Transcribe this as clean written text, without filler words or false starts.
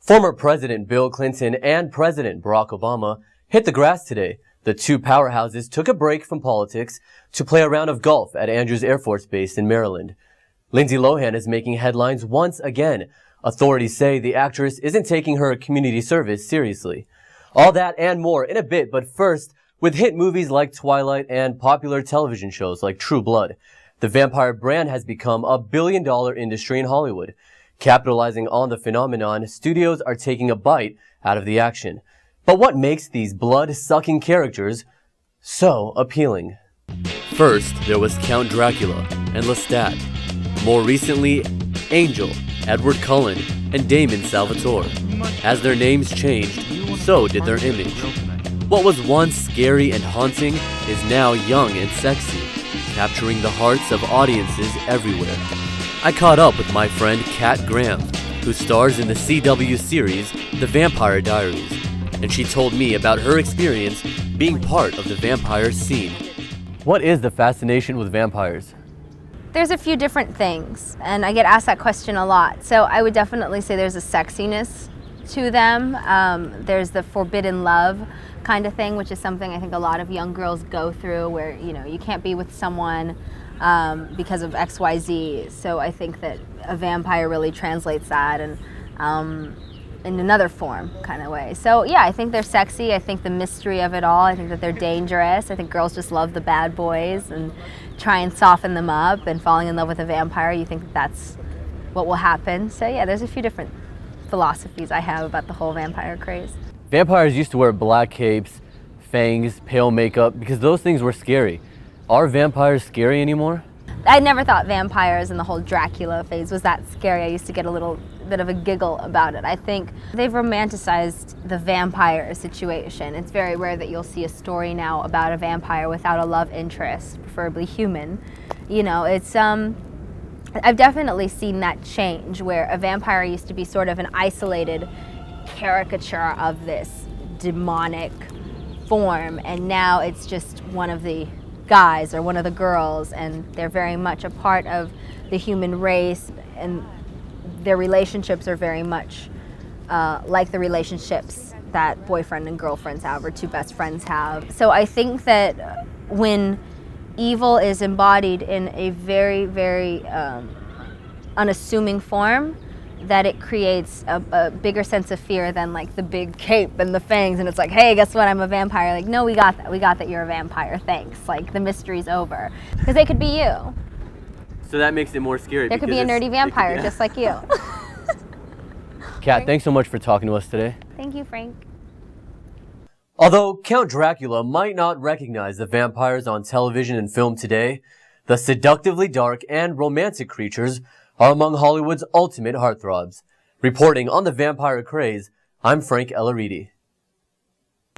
Former President Bill Clinton and President Barack Obama hit the grass today. The two powerhouses took a break from politics to play a round of golf at Andrews Air Force Base in Maryland. Lindsay Lohan is making headlines once again. Authorities say the actress isn't taking her community service seriously. All that and more in a bit, but first, with hit movies like Twilight and popular television shows like True Blood, the vampire brand has become a billion-dollar industry in Hollywood. Capitalizing on the phenomenon, studios are taking a bite out of the action. But what makes these blood-sucking characters so appealing? First, there was Count Dracula and Lestat. More recently, Angel, Edward Cullen, and Damon Salvatore. As their names changed, so did their image. What was once scary and haunting is now young and sexy, capturing the hearts of audiences everywhere. I caught up with my friend Kat Graham, who stars in the CW series The Vampire Diaries, and she told me about her experience being part of the vampire scene. What is the fascination with vampires? There's a few different things, and I get asked that question a lot. So I would definitely say there's a sexiness to them. There's the forbidden love kind of thing, which is something I think a lot of young girls go through, where you can't be with someone because of XYZ. So I think that a vampire really translates that, and in another form kind of way. So yeah, I think they're sexy. I think the mystery of it all. I think that they're dangerous. I think girls just love the bad boys and try and soften them up, and falling in love with a vampire, you think that's what will happen. So yeah, there's a few different philosophies I have about the whole vampire craze. Vampires used to wear black capes, fangs, pale makeup, because those things were scary. Are vampires scary anymore? I never thought vampires and the whole Dracula phase was that scary. I used to get a little bit of a giggle about it. I think they've romanticized the vampire situation. It's very rare that you'll see a story now about a vampire without a love interest, preferably human. I've definitely seen that change, where a vampire used to be sort of an isolated caricature of this demonic form, and now it's just one of the guys or one of the girls, and they're very much a part of the human race, and their relationships are very much like the relationships that boyfriend and girlfriends have, or two best friends have. So I think that when evil is embodied in a very, very unassuming form, that it creates a bigger sense of fear than like the big cape and the fangs, and it's like, hey, guess what, I'm a vampire. Like, no, we got that you're a vampire, thanks. Like, the mystery's over. Because they could be you. So that makes it more scary. There could be a nerdy vampire just like you. Kat, thanks so much for talking to us today. Thank you, Frank. Although Count Dracula might not recognize the vampires on television and film today, the seductively dark and romantic creatures are among Hollywood's ultimate heartthrobs. Reporting on the vampire craze, I'm Frank Elaridi.